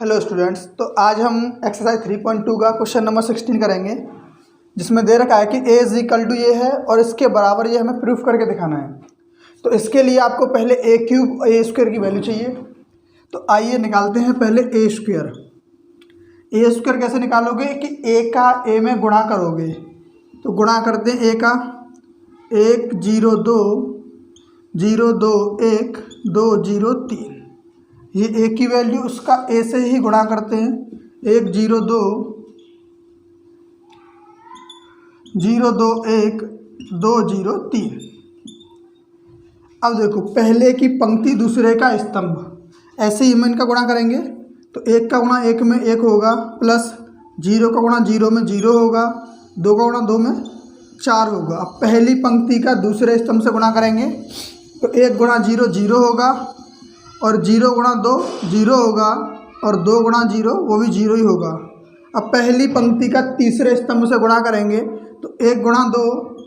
Hello students, तो आज हम एक्सरसाइज 3.2 का क्वेश्चन नंबर 16 करेंगे, जिसमें दे रखा है कि a इज इक्वल टू ये है और इसके बराबर ये हमें प्रूफ करके दिखाना है। तो इसके लिए आपको पहले a क्यूब a स्क्वायर की वैल्यू चाहिए। तो आइए निकालते हैं पहले a स्क्वायर। a स्क्वायर कैसे निकालोगे कि a का a में गुणा करोगे। तो गुणा करते हैं a का 1 0 2 0 2 1 2 0 3, ये a की वैल्यू उसका a से ही गुणा करते हैं। 1 0 2 0 2 1 2 0 3। अब देखो, पहले की पंक्ति दूसरे का स्तंभ, ऐसे ही हम इनका गुणा करेंगे। तो 1 का गुणा 1 में 1 होगा, प्लस 0 का गुणा 0 में 0 होगा, 2 का गुणा 2 में 4 होगा। अब पहली पंक्ति का दूसरे स्तंभ से गुणा करेंगे तो 1 गुणा 0 0 होगा, और 0 गुणा 2 0 होगा, और 2 गुणा 0 वो भी 0 ही होगा। अब पहली पंक्ति का तीसरे स्तंभ से गुणा करेंगे तो 1 गुणा 2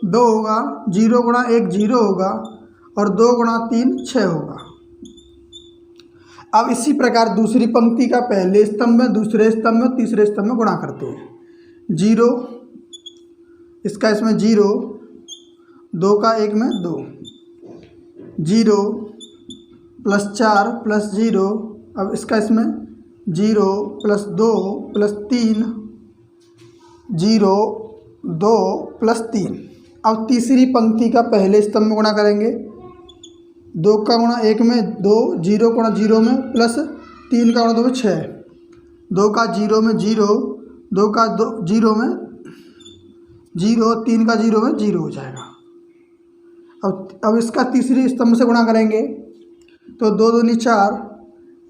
2 होगा, 0 गुणा 1 0 होगा, और 2 गुणा 3 6 होगा। अब इसी प्रकार दूसरी पंक्ति का पहले स्तंभ में, दूसरे स्तंभ में, तीसरे स्तंभ में गुणा करते हैं। 0 इसका इसमें 0, 2 का 1 में 2, 0 प्लस 4 प्लस 0, अब इसका इसमें 0 प्लस 2 प्लस 3, 0 2 प्लस 3। अब तीसरी पंक्ति का पहले स्तंभ में गुणा करेंगे। 2 का गुणा 1 में 2, 0 गुणा 0 में, प्लस 3 का गुणा 2 में 6, 2 का 0 में 0, 2 का 2 0 में 0, 3 का 0 में 0 हो जाएगा। अब इसका तीसरी स्तंभ से गुणा करेंगे तो 2 2 4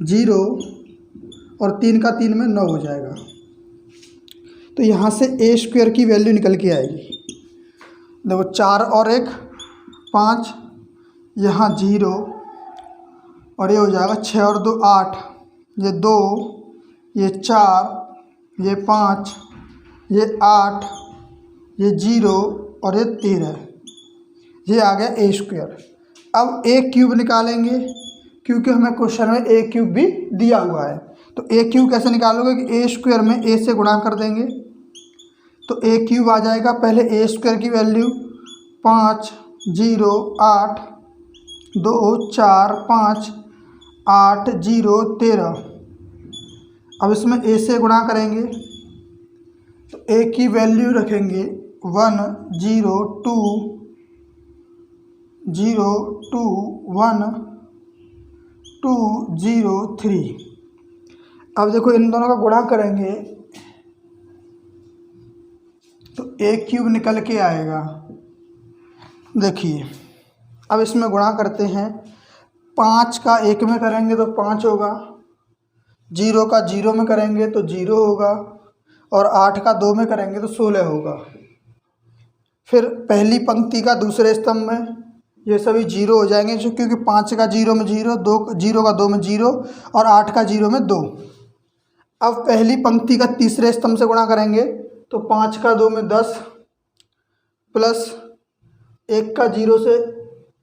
0, और 3 का 3 में 9 हो जाएगा। तो यहाँ से a स्क्वायर की वैल्यू निकल के आएगी। देखो, 4 और 1 5, यहाँ 0, और ये हो जाएगा 6 और 2 8, ये 2, ये 4, ये 5, ये 8, ये 0, और ये 13, ये आ गया a स्क्वायर। अब a क्यूब निकालेंगे, क्योंकि हमें क्वेश्चन में a क्यूब भी दिया हुआ है। तो a क्यूब कैसे निकालोगे कि a स्क्वायर में a से गुणा कर देंगे तो a क्यूब आ जाएगा। पहले a स्क्वायर की वैल्यू 5 0 8 2 4 5 8 0 13। अब इसमें a से गुणा करेंगे तो a की वैल्यू रखेंगे 1 0 2 0 2 1 2 0 3। अब देखो, इन दोनों का गुणा करेंगे तो a क्यूब निकल के आएगा। देखिए, अब इसमें गुणा करते हैं। 5 का 1 में करेंगे तो 5 होगा, 0 का 0 में करेंगे तो 0 होगा, और 8 का 2 में करेंगे तो 16 होगा। फिर पहली पंक्ति का दूसरे स्तंभ में ये सभी 0 हो जाएंगे, क्योंकि 5 का 0 में 0, 2 0 का 2 में 0, और 8 का 0 में 2। अब पहली पंक्ति का तीसरे स्तंभ से गुणा करेंगे तो 5 का 2 में 10, प्लस 1 का 0 से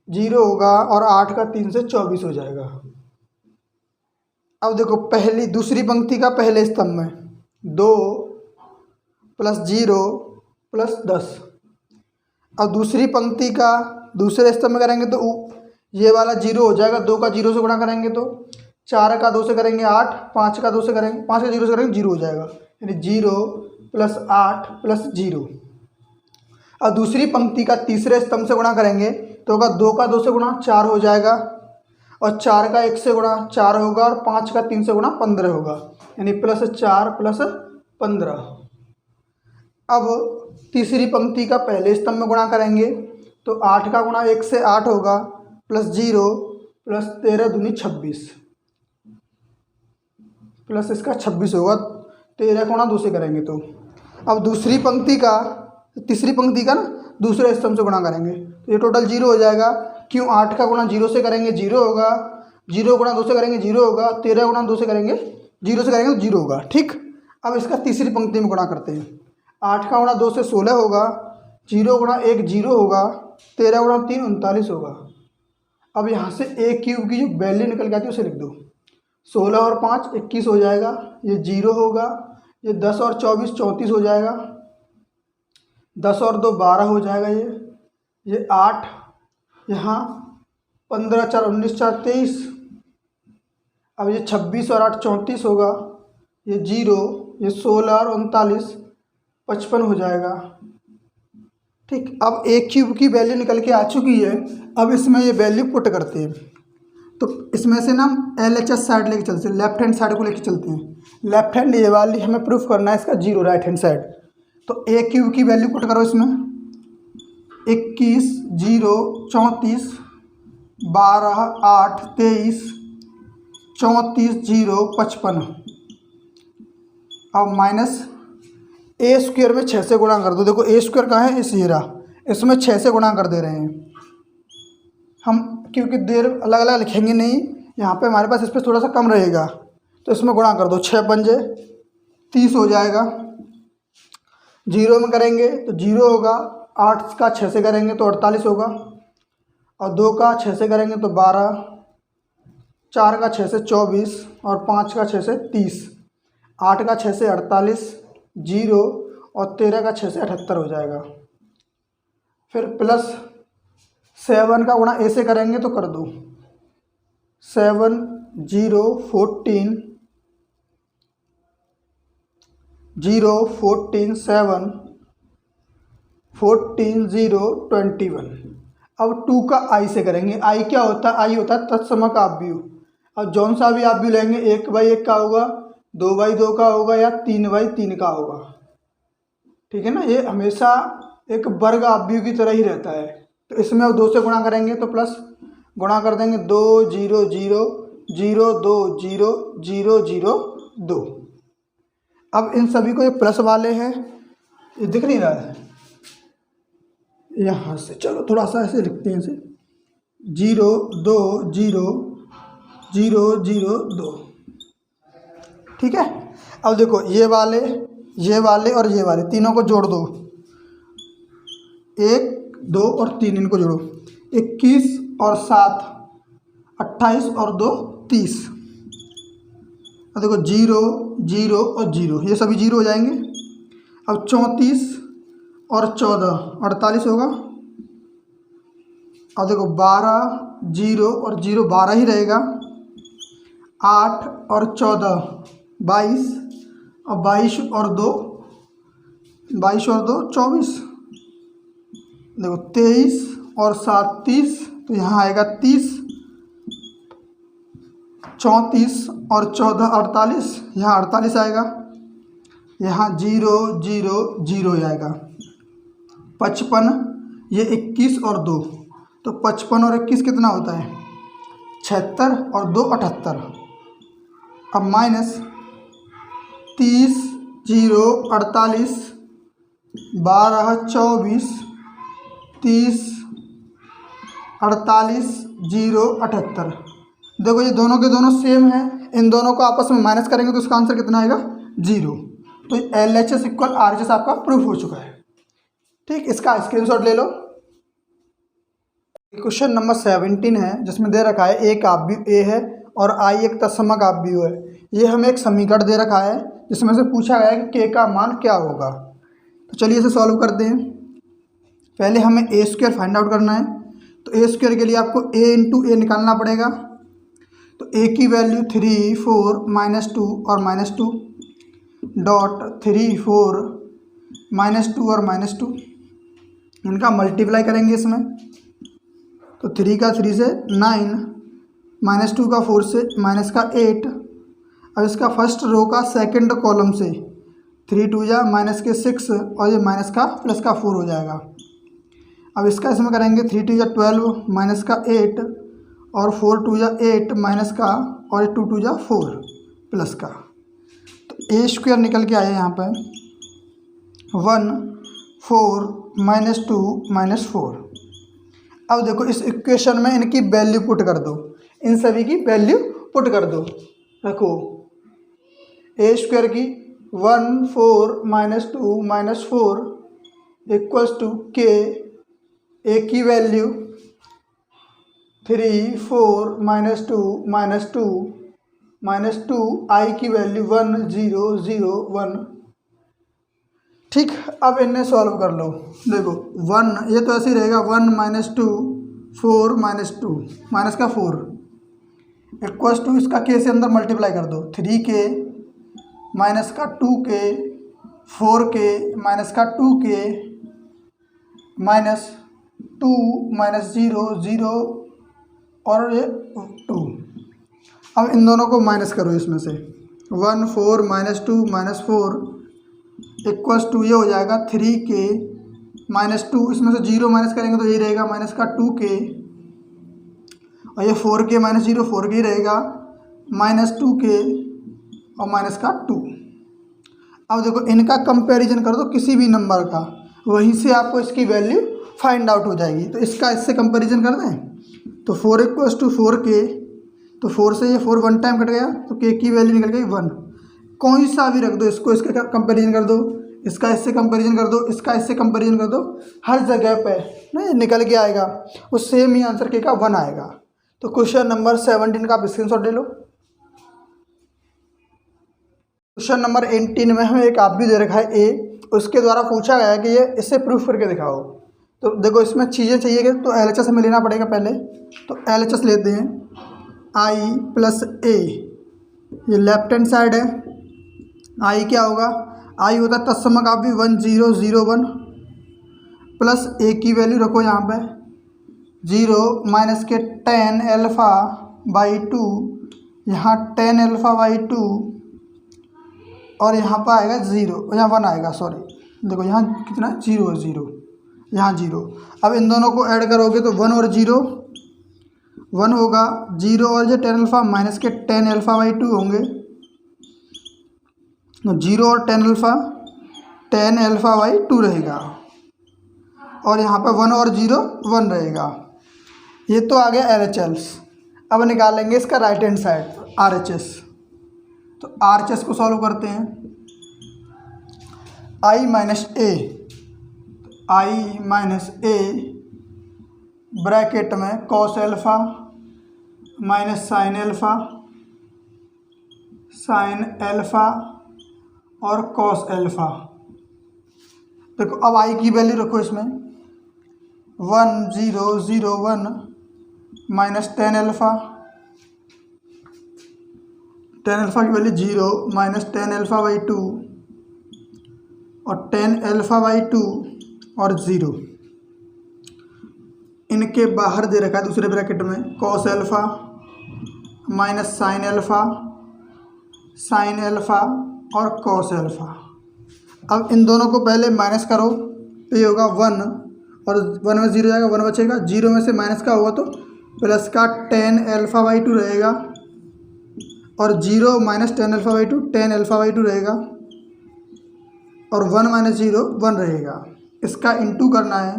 0 होगा, और 8 का 3 से 24 हो जाएगा। अब देखो, पहली दूसरी पंक्ति का पहले स्तंभ में 2 प्लस 0 प्लस 10। अब दूसरी पंक्ति का दूसरे स्तंभ में करेंगे तो ये वाला 0 हो जाएगा। 2 का 0 से गुणा करेंगे तो 4 का 2 से करेंगे 8, 5 का 2 से करेंगे 5 का 0 से करेंगे 0 हो जाएगा, यानी 0 प्लस 8 प्लस 0। अब दूसरी पंक्ति का तीसरे स्तंभ से गुणा करेंगे तो होगा 2 का 2 से गुणा 4 हो जाएगा, और 4 का 1 से गुणा 4 होगा, और 5 का 3 से गुणा 15 होगा, यानी प्लस 4 प्लस 15। अब तीसरी पंक्ति का पहले स्तंभ में गुणा करेंगे तो 8 का गुणा 1 से 8 होगा, प्लस 0 प्लस 13 दूनी 26, प्लस इसका 26 होगा। 13 गुणा 2 से करेंगे तो अब दूसरी पंक्ति का तीसरी पंक्ति का ना दूसरे स्तंभ से गुणा करेंगे तो ये टोटल 0 हो जाएगा। क्यों? 8 का गुणा 0 से करेंगे 0 होगा, 0 गुणा 2 से करेंगे 0 होगा, 13 गुणा 2 से करेंगे 0 से करेंगे तो 0 होगा। ठीक, अब इसका तीसरी पंक्ति में गुणा करते हैं। 8 का गुणा 2 से 16 होगा, 0 गुणा 1 0 होगा, 13 गुणा 3 39 होगा। अब यहाँ से a क्यूब की जो वैल्यू निकल के आती है उसे लिख दो। 16 और 5 21 हो जाएगा, ये 0 होगा। ये 10 और 24 34 हो जाएगा। 10 और 2 12 हो जाएगा। ये 8, यहाँ 15 4 19 4 23। अब ये 26 और 8 34 होगा। ये 0, ये 16 और 39 55 हो जाएगा। ठीक, अब ए क्यूब की वैल्यू निकल के आ चुकी है। अब इसमें ये वैल्यू पुट करते हैं। तो इसमें से ना हम LHS साइड लेके चलते हैं, लेफ्ट हैंड साइड को लेके चलते हैं। लेफ्ट हैंड ये वाली हमें प्रूफ करना है इसका 0, राइट हैंड साइड। तो ए क्यूब की वैल्यू पुट करो इसमें। 21 0 34 12 8 23 34 0 55। अब माइनस ए स्क्वायर में 6 से गुणा कर दो। देखो ए स्क्वायर कहाँ है, इस हीरा, इसमें 6 से गुणा कर दे रहे हैं हम, क्योंकि देर अलग अलग लिखेंगे नहीं, यहाँ पे हमारे पास इस पर थोड़ा सा कम रहेगा, तो इसमें गुणा कर दो। 6 पंजे 30 हो जाएगा। 0 में करेंगे तो 0 होगा, 8 का 6 से करेंगे तो 48 होगा, और 2 का 6 से करेंगे तो 12, 4 का 6 से 24 और 5 का 6 से 30, 8 का 6 से 48, 0 और 13 का 6 से 78 हो जाएगा। फिर प्लस 7 का गुणा ए से करेंगे तो कर दो। 7 0 14 0 14 7 14 0 21। अब 2 का आई से करेंगे। आई क्या होता है, आई होता है तत्समक आव्यूह। अब जौन सा भी आव्यूह लेंगे, 1/1 का होगा, 2/2 का होगा, या 3/3 का होगा। ठीक है ना, ये हमेशा एक वर्ग आव्यूह की तरह ही रहता है। तो इसमें अब 2 से गुणा करेंगे तो प्लस गुणा कर देंगे, 2 0 0 0 2 0 0 0 2। अब इन सभी को ये प्लस वाले हैं, ये दिख नहीं रहा है यहाँ से, चलो थोड़ा सा ऐसे लिखते हैं इसे, 0 2 0 0 0 2। ठीक है, अब देखो ये वाले और ये वाले तीनों को जोड़ दो, 1 2 और 3 इनको जोड़ो, 21 और 7 28 और 2 30। अब देखो 0 0 और 0, ये सभी 0 हो जाएंगे। अब 34 और 14 48 होगा। अब देखो 12 0 और 0 12 ही रहेगा। 8 और 14 22, और 22 और 2 24। देखो 23 और 7 30, तो यहाँ आएगा 30। 34 और 14 48, यहाँ 48 आएगा। यहाँ 0 0 0 आएगा। 55, ये 21 और 2, तो 55 और 21 कितना होता है, 76, और 2 78। अब माइनस 30 0 48 12 24 30 48 0 78। देखो ये दोनों के दोनों सेम है, इन दोनों को आपस में माइनस करेंगे तो इसका आंसर कितना आएगा, 0। तो LHS = RHS आपका प्रूफ हो चुका है। ठीक, इसका स्क्रीनशॉट ले लो। क्वेश्चन नंबर 17 है, जिसमें दे रखा है एक आव्यूह ए है और I एक तत्समक आव्यूह है। ये हमें एक समीकरण दे रखा है जिसमें से पूछा गया है कि K का मान क्या होगा। तो चलिए इसे सॉल्व करते हैं। पहले हमें ए स्क्वायर फाइंड आउट करना है। तो ए स्क्वायर के लिए आपको a × a निकालना पड़ेगा। तो a की वैल्यू 3 4 -2 और -2 डॉट 3 4 -2 और -2, इनका मल्टीप्लाई करेंगे इसमें। तो 3 का 3 से 9, -2 का 4 से माइनस का 8। अब इसका फर्स्ट रो का सेकंड कॉलम से 3 2 जा -6 और ये माइनस का प्लस का 4 हो जाएगा। अब इसका इसमें करेंगे 3 2 जा 12 माइनस का 8 और 4 2 जा 8 माइनस का, और 2 2 जा 4 प्लस का। तो ए स्क्वायर निकल के आया यहाँ पर 1 4 -2 -4। अब देखो इस इक्वेशन में इनकी वैल्यू पुट कर दो, इन सभी की वैल्यू पुट कर दो। रखो ए स्क्वायर की 1 4 -2 -4 इक्वल्स टू के, ए की वैल्यू 3 4 -2 -2 -2 आई की वैल्यू 1 0 0 1। ठीक, अब इन्हें सॉल्व कर लो। देखो 1 ये तो ऐसे ही रहेगा, 1 - 2 4 - 2 माइनस का 4 इक्वल्स टू इसका के से अंदर मल्टीप्लाई कर दो, 3k माइनस का 2k 4k माइनस का 2k माइनस 2 माइनस 0 0 और ये 2। अब इन दोनों को माइनस करो इसमें से, 1 4 - 2 - 4 इक्वल्स टू ये हो जाएगा 3k माइनस 2, इसमें से 0 माइनस करेंगे तो यही रहेगा माइनस का 2k, और ये 4k माइनस 0 4k ही रहेगा माइनस 2k और माइनस का 2। अब देखो इनका कंपैरिजन कर दो किसी भी नंबर का, वहीं से आपको इसकी वैल्यू फाइंड आउट हो जाएगी। तो इसका इससे कंपैरिजन कर दें तो 4 इक्वल्स टू 4k, तो 4 से ये 4 1 टाइम कट गया तो k की वैल्यू निकल गई 1। कोई सा भी रख दो, इसको इसके कंपैरिजन कर दो, इसका इससे कंपैरिजन कर दो, इसका इससे कंपैरिजन कर दो, हर जगह पे नहीं निकल के आएगा वो सेम ही आंसर k का 1 आएगा। तो क्वेश्चन नंबर 17 का आप स्क्रीनशॉट ले लो। क्वेश्चन नंबर 18 में हमें एक आप भी दे रखा है a, उसके द्वारा पूछा गया है कि ये इससे प्रूफ करके दिखाओ। तो देखो इसमें चीज़ें चाहिए तो LHS हमें लेना पड़ेगा पहले, तो LHS लेते हैं i + a, ये लेफ्ट हैंड साइड है, i क्या होगा, i होता है तत्सम काव्य 1 0 0 1 प्लस a की वैल्यू रखो यहाँ पे 0 माइनस के tan α/2, यहाँ tan α/2 और यहाँ पर आएगा 0, यहाँ 1 आएगा, सॉरी देखो यहाँ कितना 0 है, 0 यहाँ 0। अब इन दोनों को ऐड करोगे तो 1 और 0 1 होगा, 0 और जो tan α माइनस के tan α/2 होंगे, 0 और tan α/2 रहेगा, और यहाँ पर 1 और 0 1 रहेगा। ये तो आ गया LHS। अब निकालेंगे इसका राइट हैंड साइड RHS। तो RHS को सॉल्व करते हैं, i - a ब्रैकेट में cos α माइनस sin α और cos α। देखो अब i की वैल्यू रखो इसमें 1 0 0 1 माइनस tan α की वैल्यू 0 माइनस tan α/2 और tan α/2 और 0। इनके बाहर दे रखा है दूसरे ब्रैकेट में cos α माइनस sin α और cos α। अब इन दोनों को पहले माइनस करो तो ये होगा 1 और 1 में 0 जाएगा, 1 बचेगा, 0 में से माइनस का होगा तो प्लस का tan α/2 रहेगा, और 0 माइनस tan α/2 tan α/2 रहेगा, और 1 माइनस 0 1 रहेगा। इसका इंटू करना है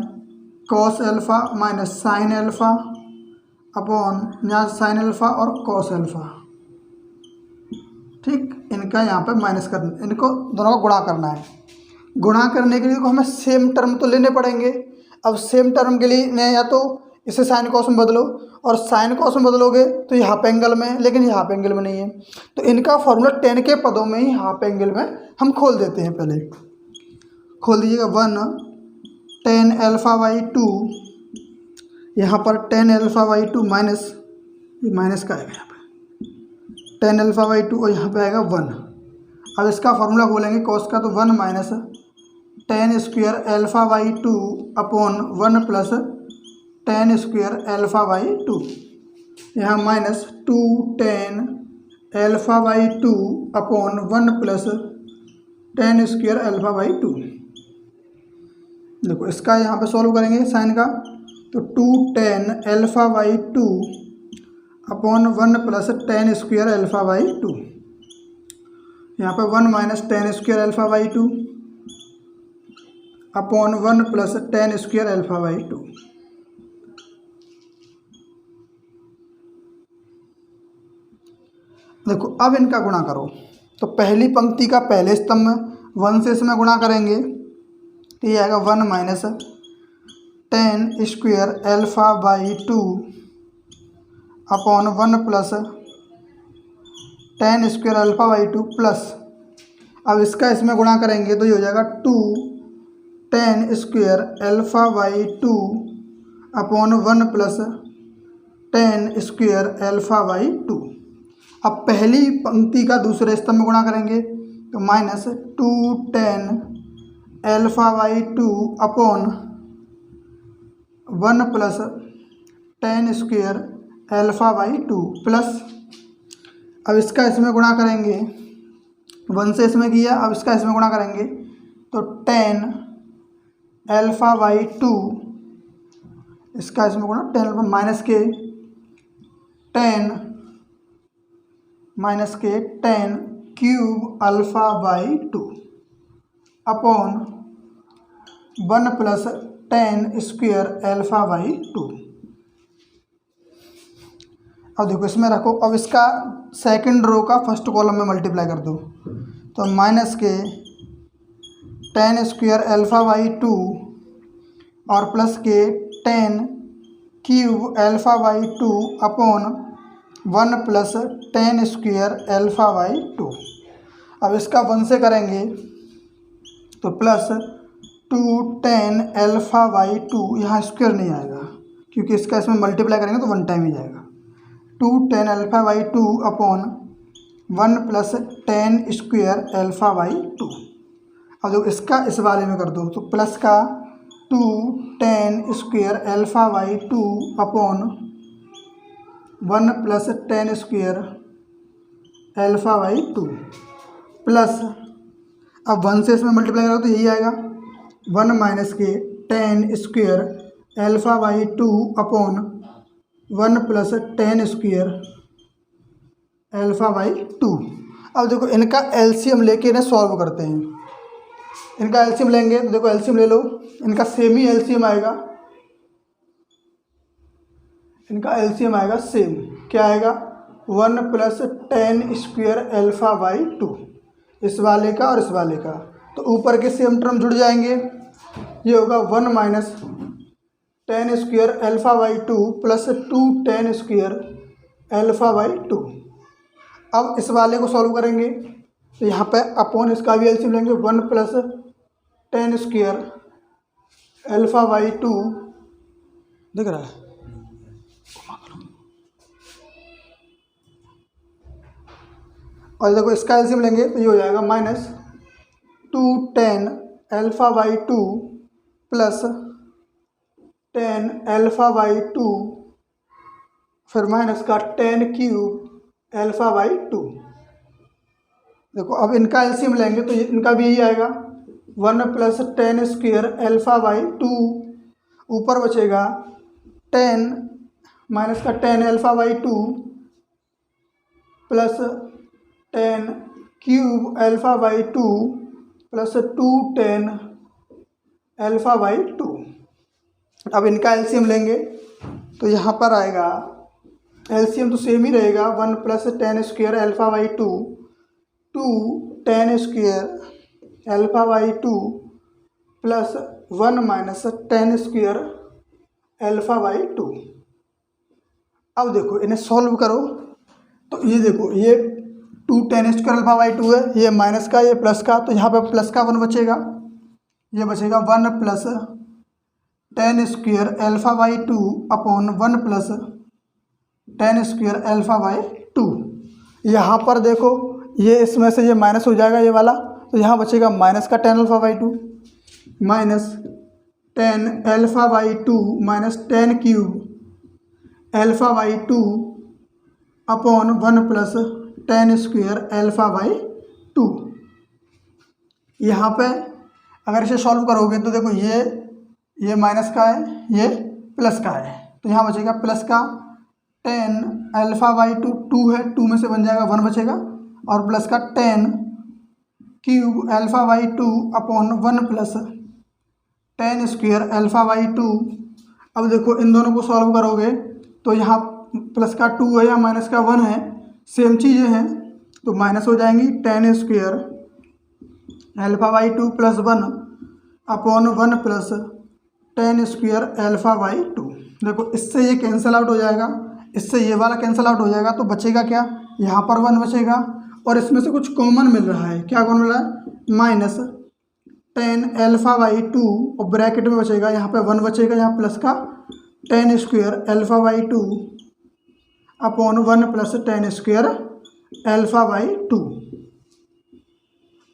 cos α माइनस sin α अपॉन यहाँ sin α और cos α। ठीक, इनका यहाँ पे माइनस करना, इनको दोनों को गुणा करना है। गुणा करने के लिए को हमें सेम टर्म तो लेने पड़ेंगे। अब सेम टर्म के लिए या तो इसे साइन कॉस में बदलो, और साइन कॉस में बदलोगे तो ये हाफ एंगल में है, लेकिन ये हाफ एंगल में नहीं है, तो इनका फॉर्मूला tan के पदों में ही हाफ एंगल में हम खोल देते हैं। पहले खोल दीजिएगा 1 tan α/2, यहाँ पर tan α/2 माइनस, ये माइनस का आएगा यहाँ पे tan α/2 और यहाँ पे आएगा 1। अब इसका फॉर्मूला खोलेंगे कॉस का, तो 1 minus tan square α/2 upon 1 plus tan square α/2, यहाँ minus 2 tan α/2 upon 1 plus tan square α/2। देखो इसका यहाँ पे सॉल्व करेंगे साइन का, तो 2 tan α/2 upon 1 plus tan square α/2, यहाँ पे 1 minus tan square α/2 upon 1 plus tan square α/2। देखो अब इनका गुणा करो, तो पहली पंक्ति का पहले स्तंभ में 1 से इसमें गुणा करेंगे तो ये आएगा 1 minus tan square α/2 upon 1 plus tan square alpha by two plus, अब इसका इसमें गुणा करेंगे तो ये हो जाएगा 2 ten square alpha by two upon 1 plus tan square alpha by to. अब पहली पंक्ति का दूसरे स्तंभ में गुणा करेंगे तो minus 2 tan alpha by two upon 1 plus tan square alpha by two plus, अब इसका इसमें गुणा करेंगे, 1 से इसमें किया, अब इसका इसमें गुणा करेंगे तो टेन अल्फ़ा बाई टू, इसका इसमें गुणा टेन माइनस के ten cube alpha by two upon 1 plus tan square alpha by to. अब देखो इसमें रखो, अब इसका सेकंड रो का फर्स्ट कॉलम में मल्टीप्लाई कर दो तो माइनस के ten square alpha by to और प्लस के ten cube alpha by two upon 1 plus tan square alpha by to. अब इसका 1 से करेंगे तो plus 2 tan alpha by to, यहाँ स्क्वायर नहीं आएगा क्योंकि इसका इसमें मल्टीप्लाई करेंगे तो 1 टाइम ही जाएगा, 2 tan alpha by two upon 1 plus tan square alpha by to. अब जो इसका इस वाले में कर दो तो प्लस का 2 ten square alpha by two upon 1 plus tan square alpha by two plus, अब 1 से इसमें मल्टीप्लाई करो तो यही आएगा 1 माइनस के ten square alpha by two upon 1 plus tan square alpha by to. अब देखो इनका एलसीएम लेके इन्हें सॉल्व करते हैं, इनका एलसीएम लेंगे तो देखो एलसीएम ले लो, इनका सेम ही एलसीएम आएगा, इनका एलसीएम आएगा सेम, क्या आएगा 1 plus tan square alpha by to, इस वाले का और इस वाले का, तो ऊपर के सेम टर्म जुड़ जाएंगे, ये होगा 1 minus ten square alpha by two plus 2 ten square alpha by to. अब इस वाले को सॉल्व करेंगे तो यहाँ पे अपॉन इसका भी एलसीएम लेंगे, 1 plus tan square alpha by to, दिख रहा है, और देखो इसका एलसीएम लेंगे तो ये हो जाएगा minus 2 tan alpha by two plus tan alpha by to फिर माइनस का ten cube alpha by to. देखो अब इनका एलसीएम लेंगे तो इनका भी यही आएगा 1 plus tan square alpha by to, ऊपर बचेगा 10 माइनस का 10 alpha by two plus 10 cube alpha by two plus 2 10 alpha by to. अब इनका एलसीएम लेंगे तो यहाँ पर आएगा, एलसीएम तो सेम ही रहेगा, 1 plus tan square alpha by to, 2 ten square alpha by two plus 1 minus ten square alpha by to. अब देखो इन्हें सॉल्व करो तो ये देखो ये 2 ten square alpha by to है, ये माइनस का ये प्लस का, तो यहाँ पे प्लस का 1 बचेगा, ये बचेगा 1 plus tan square alpha by two upon 1 plus tan square alpha by to. यहाँ पर देखो ये इसमें से ये माइनस हो जाएगा ये वाला, तो यहाँ बचेगा माइनस का 10 alpha by to minus 10 alpha by to minus 10 cube alpha by two upon 1 plus tan square alpha by to. यहाँ पे अगर इसे सॉल्व करोगे तो देखो ये माइनस का है, ये प्लस का है, तो यहाँ बचेगा प्लस का 10 अल्फ़ा बाई टू, 2 है, 2 में से बन जाएगा 1 बचेगा, और प्लस का 10 cube alpha by two upon 1 plus tan square alpha by to. अब देखो इन दोनों को सॉल्व करोगे तो यहाँ प्लस का 2 है, यहाँ माइनस का 1 है, सेम चीज़ें हैं तो माइनस हो जाएंगी, ten square alpha by two plus 1 upon 1 plus tan square alpha by to. देखो इससे ये कैंसिल आउट हो जाएगा, इससे ये वाला कैंसिल आउट हो जाएगा, तो बचेगा क्या यहाँ पर 1 बचेगा और इसमें से कुछ कॉमन मिल रहा है। क्या कॉमन मिल रहा है? माइनस 10 अल्फ़ा बाई 2 और ब्रैकेट में बचेगा, यहाँ पे 1 बचेगा, यहाँ प्लस का 10 square alpha by 2 upon 1 plus 10 square alpha by 2।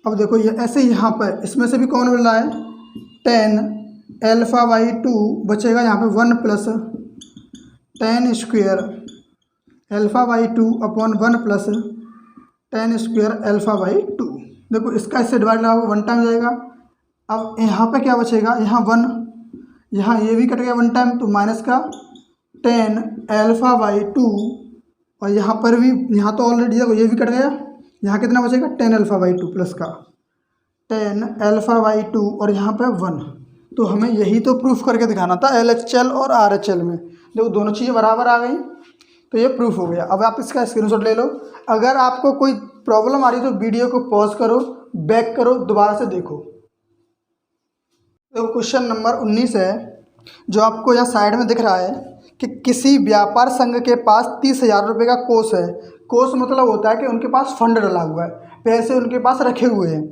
अब देखो ये ऐसे ही यहाँ पर इसमें से भी कौन मिल रहा है? 10 अल्फ़ा बाई 2 बचेगा, यहाँ पे 1 plus 10 square alpha by 2 upon 1 plus 10 square alpha by 2। देखो इसका इससे डिवाइड लगा 1 टाइम जाएगा। अब यहाँ पे क्या बचेगा? यहाँ 1, यहाँ ये भी कट गया 1 टाइम, तो माइनस का 10 अल्फ़ा बाई 2 और यहाँ पर भी, यहाँ तो ऑलरेडी देखो ये भी कट गया, यहाँ कितना बचेगा? 10 अल्फ़ा बाई 2 प्लस का 10 अल्फ़ा बाई 2 और यहाँ पे 1। तो हमें यही तो प्रूफ करके दिखाना था LHL और RHL में। देखो दोनों चीज़ें बराबर आ गई, तो ये प्रूफ हो गया। अब आप इसका स्क्रीनशॉट ले लो। अगर आपको कोई प्रॉब्लम आ रही तो वीडियो को पॉज करो, बैक करो, दोबारा से देखो। तो क्वेश्चन नंबर 19 है, जो आपको यहाँ साइड में दिख रहा है कि किसी व्यापार संघ के पास 30,000 रुपये का कोष है। कोष मतलब होता है कि उनके पास फंड डला हुआ है, पैसे उनके पास रखे हुए हैं,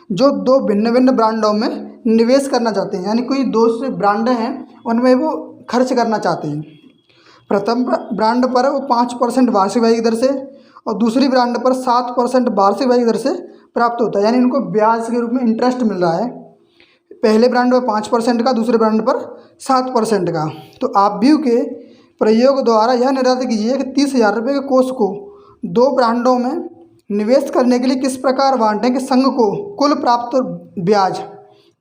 जो 2 भिन्न भिन्न ब्रांडों में निवेश करना चाहते हैं। यानी कोई 2 से ब्रांड हैं, उनमें वो खर्च करना चाहते हैं। प्रथम ब्रांड पर वो 5% वार्षिक ब्याज की दर से और दूसरी ब्रांड पर 7% वार्षिक ब्याज की दर से प्राप्त होता है। यानी उनको ब्याज के रूप में इंटरेस्ट मिल रहा है, पहले ब्रांड पर 5% का, दूसरे ब्रांड पर 7% का। तो आप भी के प्रयोग द्वारा यह निर्धारित कीजिए कि 30,000 रुपये के कोष को 2 ब्रांडों में निवेश करने के लिए किस प्रकार बांटें कि संघ को कुल प्राप्त ब्याज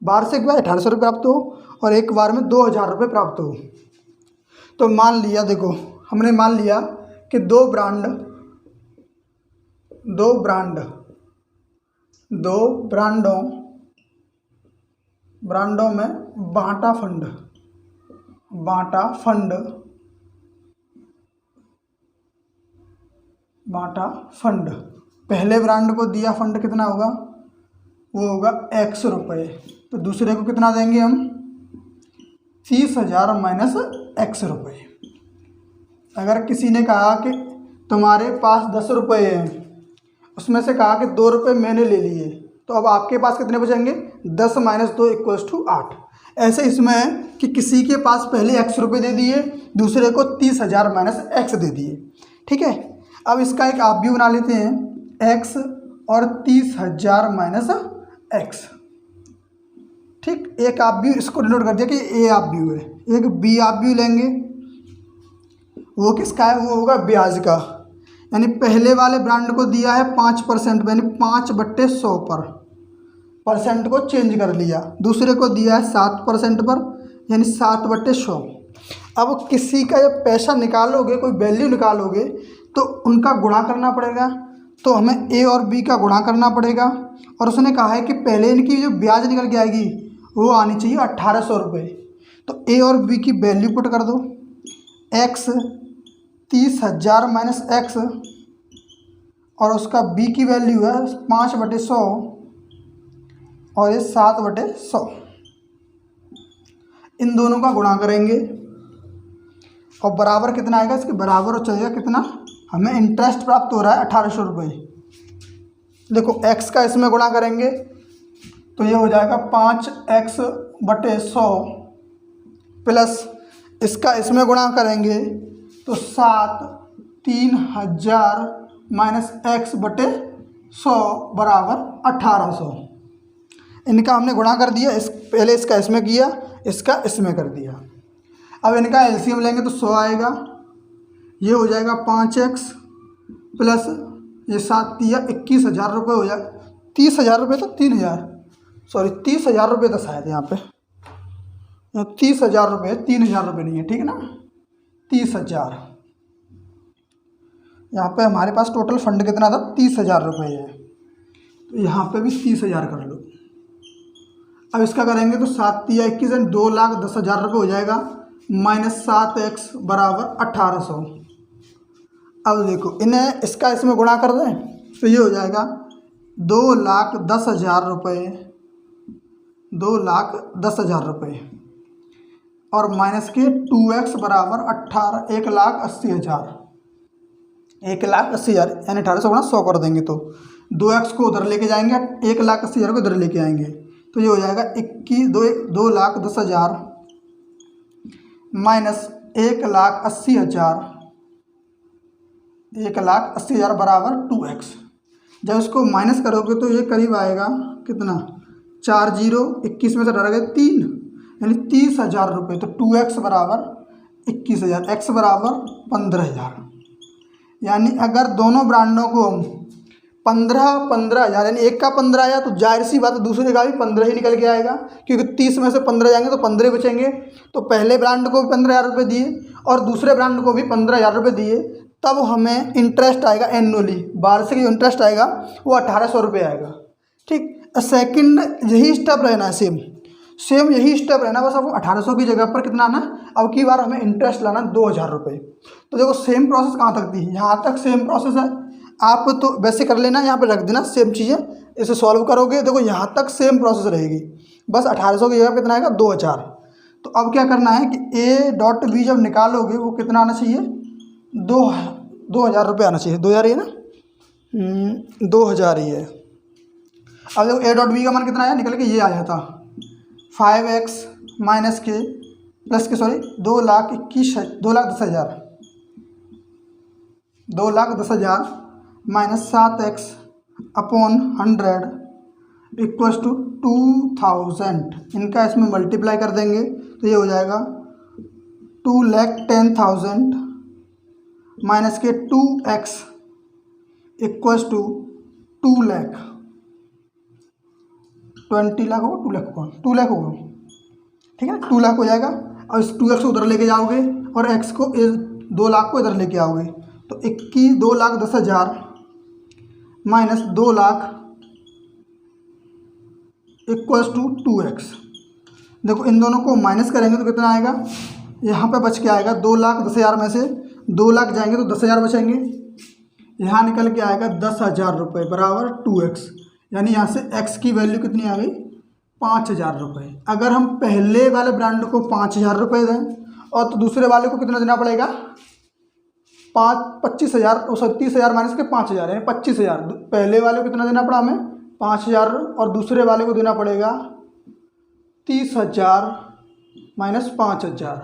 वार्षिक ब्याज 1800 रुपये प्राप्त हो और एक बार में 2,000 रुपये प्राप्त हो। तो मान लिया, देखो हमने मान लिया कि 2 ब्रांडों में बांटा फंड। पहले ब्रांड को दिया फंड कितना होगा? वो होगा X रुपये। तो दूसरे को कितना देंगे हम? 30,000 माइनस X रुपये। अगर किसी ने कहा कि तुम्हारे पास 10 रुपये हैं, उसमें से कहा कि 2 रुपये मैंने ले लिए, तो अब आपके पास कितने बचेंगे? 10 माइनस 2 = 8। ऐसे इसमें है कि किसी के पास पहले X रुपये दे दिए, दूसरे को 30,000 माइनस X दे दिए। ठीक है, अब इसका एक आप भी बना लेते हैं, X और 30,000 माइनस X। ठीक, एक आप भी इसको डिनोट कर दिया कि A आप भी है, एक B आप भी लेंगे। वो किसका है? वो होगा ब्याज का। यानी पहले वाले ब्रांड को दिया है 5%, यानी 5/100 पर परसेंट को चेंज कर लिया। दूसरे को दिया है 7% पर, यानी 7/100। अब किसी का जब पैसा निकालोगे, कोई वैल्यू निकालोगे, तो उनका गुणा करना पड़ेगा। तो हमें A और B का गुणा करना पड़ेगा। और उसने कहा है कि पहले इनकी जो ब्याज निकल के आएगी वो आनी चाहिए 1800 रुपये। तो A और B की वैल्यू पुट कर दो। X 30,000 माइनस X और उसका B की वैल्यू है 5/100 और ये 7/100। इन दोनों का गुणा करेंगे और बराबर कितना आएगा? इसके बराबर हो जाएगा कितना? हमें इंटरेस्ट प्राप्त हो रहा है 1800 रुपये। देखो X का इसमें गुणा करेंगे तो ये हो जाएगा 5x/100 प्लस इसका इसमें गुणा करेंगे तो 3000 माइनस x/100 बराबर 1800। इनका हमने गुणा कर दिया, इस पहले इसका इसमें किया, इसका इसमें कर दिया। अब इनका एलसीएम लेंगे तो 100 आएगा। ये हो जाएगा 5x प्लस ये 7 दिया 21,000 रुपये हो जाए। 30,000 रुपये तो 30,000 रुपये था शायद यहाँ पे। 30,000 रुपये, 3,000 रुपये नहीं है, ठीक है ना। 30,000 यहाँ पे हमारे पास टोटल फंड कितना था? 30,000 रुपये है। तो यहाँ पे भी 30,000 कर लो। अब इसका करेंगे तो 7 या 21 यानी 2,10,000 रुपये हो जाएगा माइनस 7x बराबर 1800। अब देखो इन्हें इसका इसमें गुणा कर दें तो ये हो जाएगा 2,10,000 रुपये, 2,10,000 रुपये और माइनस के 2x बराबर 18, 1,80,000। 1,80,000 यानी 1800 गुणा 100 कर देंगे तो 2x को उधर लेके जाएंगे, 1,80,000 को इधर लेके आएंगे तो ये हो जाएगा 2,10,000 माइनस 1,80,000, 1,80,000 बराबर 2x। जब इसको माइनस करोगे तो ये करीब आएगा कितना, 4 0 21 में से डर गए 3 यानी 30,000 रुपये। तो 2x बराबर 21,000, x बराबर 15,000। यानी अगर दोनों ब्रांडों को 15,000 यानी एक का 15 आया तो जाहिर सी बात है दूसरे का भी 15 ही निकल के आएगा, क्योंकि 30 में से 15 जाएंगे तो 15 बचेंगे। तो पहले ब्रांड को भी 15,000 रुपये दिए और दूसरे ब्रांड को भी 15,000 रुपये दिए, तब हमें इंटरेस्ट आएगा एनुअली, वार्षिक जो इंटरेस्ट आएगा वो 1,800 रुपये आएगा। ठीक, सेकंड यही स्टेप रहना है, सेम यही स्टेप रहना, बस अब 1,800 की जगह पर कितना आना, अब की बार हमें इंटरेस्ट लाना 2,000 रुपये। तो देखो सेम प्रोसेस कहाँ तक थी, यहाँ तक सेम प्रोसेस है। आप तो वैसे कर लेना, यहाँ पे रख देना सेम चीज़ें, इसे सॉल्व करोगे देखो यहाँ तक सेम प्रोसेस रहेगी, बस 1,800 की जगह कितना आएगा 2,000। तो अब क्या करना है कि A.B जब निकालोगे वो कितना आना चाहिए, 2,000 रुपये आना चाहिए। 2,000 ही है ना, 2,000 ही है। अब देखो A.B का मान कितना आया, निकल के ये आया था 5x माइनस के प्लस के 2,10,000 minus 7x upon 100 equals to 2,000। इनका इसमें मल्टीप्लाई कर देंगे तो ये हो जाएगा 2,10,000 माइनस के 2x equals to 2 lakh, 20 lakh होगा, 2 लाख होगा, 2 लाख होगा, ठीक है, 2 लाख हो जाएगा। और इस 2x को उधर लेके जाओगे और x को 2 लाख को इधर लेके आओगे तो 2,10,000 minus 2 lakh equals to 2x। देखो इन दोनों को माइनस करेंगे तो कितना आएगा, यहाँ पे बच के आएगा 2,10,000 में से 2 लाख जाएंगे तो 10,000 बचेंगे, यहाँ निकल के आएगा 10,000 रुपये बराबर 2x। यानी यहाँ से x की वैल्यू कितनी आ गई, 5,000 रुपये। अगर हम पहले वाले ब्रांड को 5,000 रुपये दें और तो दूसरे वाले को कितना देना पड़ेगा, 25,000 और 30,000 माइनस के 5,000 यानी 25,000। पहले वाले को कितना देना पड़ा हमें 5,000 और दूसरे वाले को देना पड़ेगा 30,000 माइनस 5,000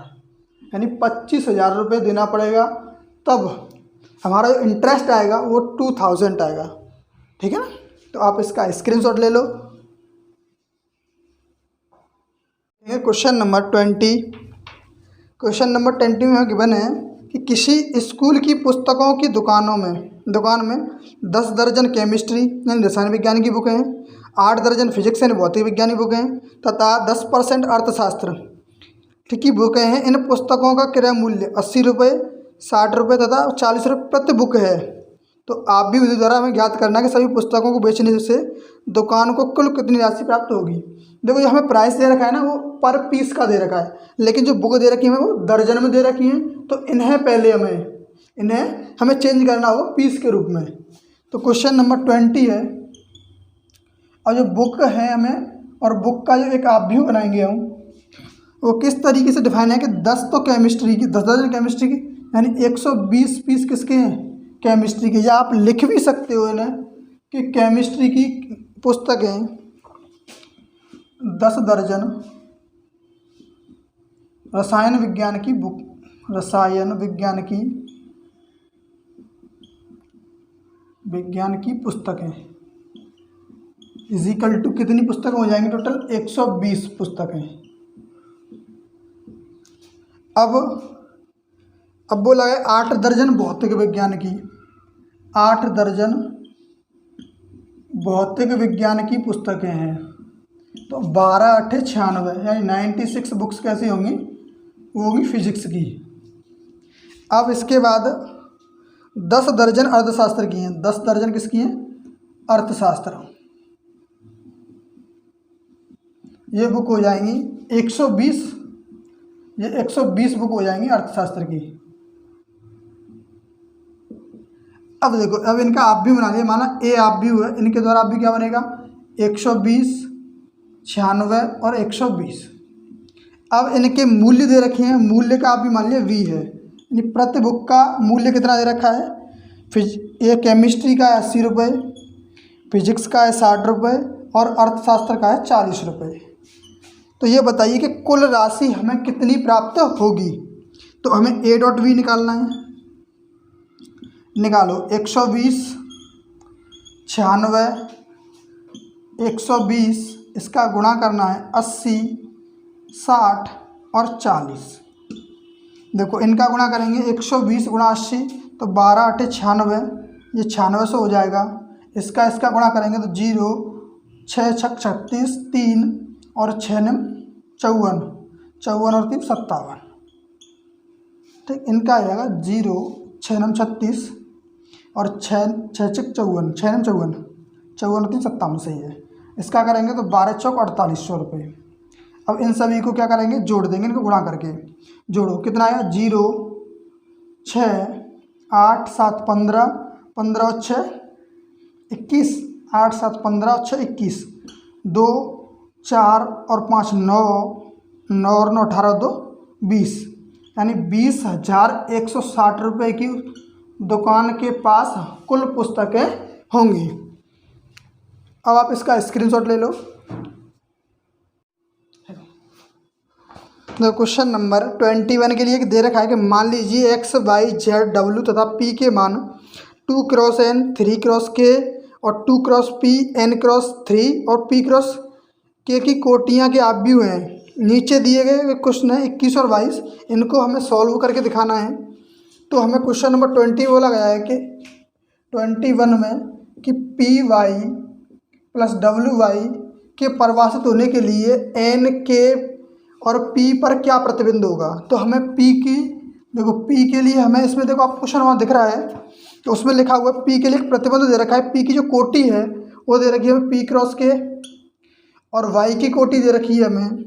यानी 25,000 रुपये देना पड़ेगा। तब हमारा जो इंटरेस्ट आएगा वो 2,000 आएगा, ठीक है ना। तो आप इसका स्क्रीनशॉट ले लो। क्वेश्चन नंबर 20, क्वेश्चन नंबर 20 में गिवन है कि किसी स्कूल की पुस्तकों की दुकान में 10 दर्जन केमिस्ट्री यानी रसायन विज्ञान की बुकें हैं, 8 दर्जन फिजिक्स यानी भौतिक विज्ञान की बुकें हैं तथा 10% अर्थशास्त्र ठीक की बुकें हैं। इन पुस्तकों का क्रय मूल्य 80 रुपये, 60 रुपये तथा 40 रुपये प्रति बुक है। तो आप भी विधि द्वारा हमें ज्ञात करना है कि सभी पुस्तकों को बेचने से दुकान को कुल कितनी राशि प्राप्त होगी। देखो ये हमें प्राइस दे रखा है ना, वो पर पीस का दे रखा है, लेकिन जो बुक दे रखी है हमें वो दर्जन में दे रखी है। तो इन्हें हमें चेंज करना होगा पीस के रूप में। तो क्वेश्चन नंबर 20 है और जो बुक है हमें, और बुक का जो एक आव्यूह बनाएंगे हम, वो किस तरीके से डिफाइन है कि 10 तो केमिस्ट्री की, 10 दर्जन केमिस्ट्री की यानी 120 पीस किसके हैं, केमिस्ट्री के। या आप लिख भी सकते हो इन्हें कि केमिस्ट्री की पुस्तकें 10 दर्जन रसायन विज्ञान की बुक, रसायन विज्ञान की पुस्तकें इजिकल टू कितनी पुस्तकें हो जाएंगी, टोटल 120 पुस्तकें। अब बोला है 8 दर्जन भौतिक विज्ञान की, 8 दर्जन भौतिक विज्ञान की पुस्तकें हैं। तो 12 8 96 यानी 96 बुक्स कैसी होंगी, वो होगी फिजिक्स की। अब इसके बाद 10 दर्जन अर्थशास्त्र की हैं, 10 दर्जन किसकी हैं, अर्थशास्त्र। ये बुक हो जाएंगी 120, ये 120 बुक हो जाएंगी अर्थशास्त्र की। अब देखो, अब इनका आप भी बना लिया, माना ए आप भी हुआ, इनके द्वारा आप भी क्या बनेगा 120, 96 और 120। अब इनके मूल्य दे रखे हैं, मूल्य का आप भी मान लिया V है, यानी प्रति बुक का मूल्य कितना दे रखा है ये केमिस्ट्री का है 80 रुपये, फिजिक्स का है 60 रुपये और अर्थशास्त्र का है 40 रुपये। तो ये बताइए कि कुल राशि हमें कितनी प्राप्त होगी। तो हमें ए डॉट बी निकालना है। निकालो 120, 96, 120, इसका गुणा करना है 80, 60 और 40। देखो इनका गुणा करेंगे 120 गुणा 80 तो 12 8 96, ये 96 से हो जाएगा। इसका गुणा करेंगे तो 0, 6 6 36, 3 और 6 9 54, 54 और 3 57। ठीक, इनका आ जाएगा 0, 6 9 36 और 6 6 6 54, 6 9 54, 54 और 3 57 सही है। इसका करेंगे तो 12 चौक 4800 रुपये। अब इन सभी को क्या करेंगे, जोड़ देंगे, इनको गुणा करके। जोड़ो, कितना आएगा, 0 6 8 7 15, 15 और 6 21, 8 7 15 और 6 21, 2 4 और 5 9, 9 और 9 18 2 20, यानी 20,160 रुपये की दुकान के पास कुल पुस्तकें होंगी। अब आप इसका स्क्रीनशॉट ले लो। तो क्वेश्चन नंबर 21 के लिए दे रखा है कि मान लीजिए x y z w तथा p के मान 2 क्रॉस n 3 क्रॉस k और 2 क्रॉस p n क्रॉस 3 और p क्रॉस k की कोटियाँ के आव्यूह हैं। नीचे दिए गए क्वेश्चन है 21 और 22, इनको हमें सॉल्व करके दिखाना है। तो हमें क्वेश्चन नंबर 20 बोला गया है कि 21 में कि P Y plus W Y के परिभाषित होने के लिए एन के और पी पर क्या प्रतिबिंब होगा। तो हमें पी की, देखो पी के लिए हमें इसमें देखो आप क्वेश्चन वहाँ दिख रहा है, तो उसमें लिखा हुआ है पी के लिए प्रतिबंध दे रखा है। पी की जो कोटि है वो दे रखी है हमें पी क्रॉस के, और वाई की कोटि दे रखी है हमें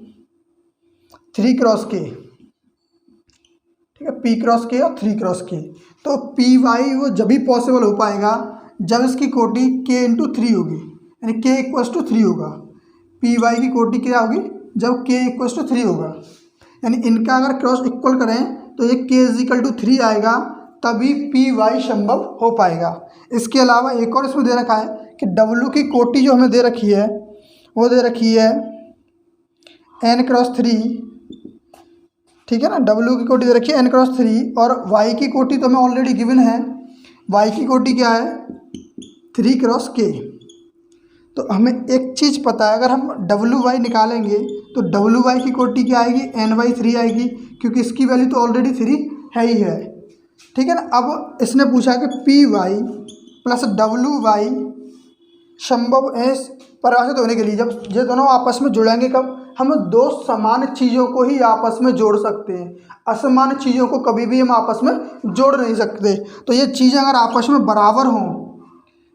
3 क्रॉस के। ठीक है, पी क्रॉस के और 3 क्रॉस के। तो पी वाई वो जब भी पॉसिबल हो पाएगा जब इसकी कोटि के इंटू 3 होगी, यानी के इक्वल्स टू 3 होगा। पी वाई की कोटि क्या होगी, जब के इक्वल्स टू 3 होगा, यानी इनका अगर क्रॉस इक्वल करें तो ये के इज इक्वल टू 3 आएगा, तभी पी वाई संभव हो पाएगा। इसके अलावा एक और इसमें दे रखा है कि डब्ल्यू की कोटि जो हमें दे रखी है वो दे रखी है एन क्रॉस 3। ठीक है ना, डब्ल्यू की कोटि दे रखी है एन क्रॉस 3 और वाई की कोटि तो हमें ऑलरेडी गिवन है। वाई की कोटि क्या है 3 क्रॉस के। तो हमें एक चीज़ पता है, अगर हम डब्ल्यू वाई निकालेंगे तो डब्ल्यू वाई की कोटि क्या आएगी, एन बाई 3 आएगी, क्योंकि इसकी वैल्यू तो ऑलरेडी 3 है ही है। ठीक है ना। अब इसने पूछा कि P Y plus W Y संभव है परिभाषित होने के लिए जब ये दोनों आपस में जुड़ेंगे, कब हम दो समान चीज़ों को ही आपस में जोड़ सकते हैं, असमान चीज़ों को कभी भी हम आपस में जोड़ नहीं सकते। तो ये चीज़ें अगर आपस में बराबर हों,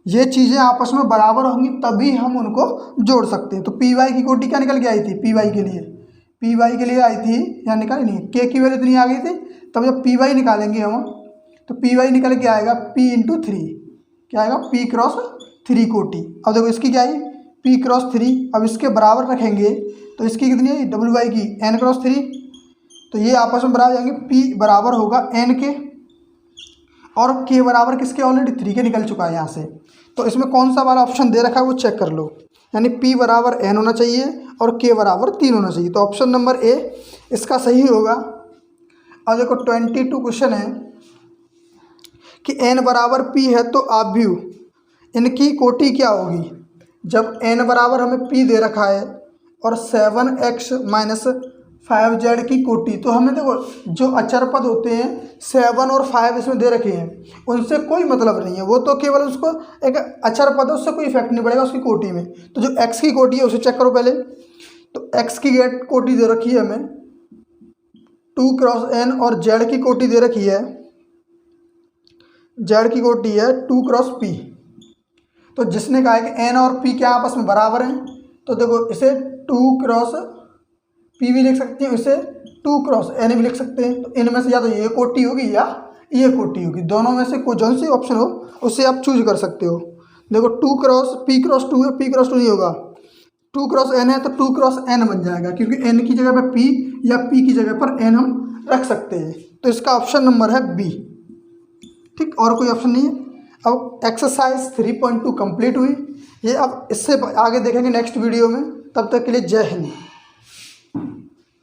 ये चीज़ें आपस में बराबर होंगी तभी हम उनको जोड़ सकते हैं। तो पी वाई की कोटि क्या निकल के आई थी, पी वाई के लिए आई थी, यहाँ निकाली नहीं, के की वैल्यू इतनी आ गई थी। तब जब पी वाई निकालेंगे हम तो पी वाई निकल के आएगा पी इंटू 3, क्या आएगा पी क्रॉस 3 कोटि। अब देखो इसकी क्या आई पी क्रॉस 3, अब इसके बराबर रखेंगे तो इसकी कितनी है डब्ल्यू वाई की एन क्रॉस 3, तो ये आपस में बराबर जाएंगे, पी बराबर होगा एन के और के बराबर किसके ऑलरेडी 3 के निकल चुका है यहाँ से। तो इसमें कौन सा वाला ऑप्शन दे रखा है वो चेक कर लो, यानी पी बराबर एन होना चाहिए और के बराबर 3 होना चाहिए। तो ऑप्शन नंबर ए इसका सही होगा। अब देखो 22 क्वेश्चन है कि एन बराबर पी है तो आव्यूह इनकी कोटि क्या होगी। जब एन बराबर हमें पी दे रखा है और 7x माइनस 5z की कोटि, तो हमें देखो जो अचर पद होते हैं 7 और 5 इसमें दे रखे हैं उनसे कोई मतलब नहीं है, वो तो केवल उसको एक अचर पद है, उससे कोई इफेक्ट नहीं पड़ेगा उसकी कोटि में। तो जो x की कोटि है उसे चेक करो पहले। तो x की कोटि दे रखी है हमें 2 क्रॉस n और z की कोटि दे रखी है, z की कोटि है 2 क्रॉस p। तो जिसने कहा है कि n और p क्या आपस में बराबर हैं, तो देखो इसे 2 क्रॉस p भी लिख सकते हैं, इसे 2 क्रॉस n भी लिख सकते हैं। तो इनमें से या तो ये कोटि होगी या ये कोटि होगी, दोनों में से कोई जौन सी ऑप्शन हो उससे आप चूज कर सकते हो। देखो 2 क्रॉस p क्रॉस 2 है, p क्रॉस 2 नहीं होगा, 2 क्रॉस n है तो 2 क्रॉस n बन जाएगा, क्योंकि n की जगह पर p या p की जगह पर n हम रख सकते हैं। तो इसका ऑप्शन नंबर है बी। ठीक, और कोई ऑप्शन नहीं है। अब एक्सरसाइज 3.2 कंप्लीट हुई। ये अब इससे आगे देखेंगे नेक्स्ट वीडियो में। तब तक के लिए जय हिंद।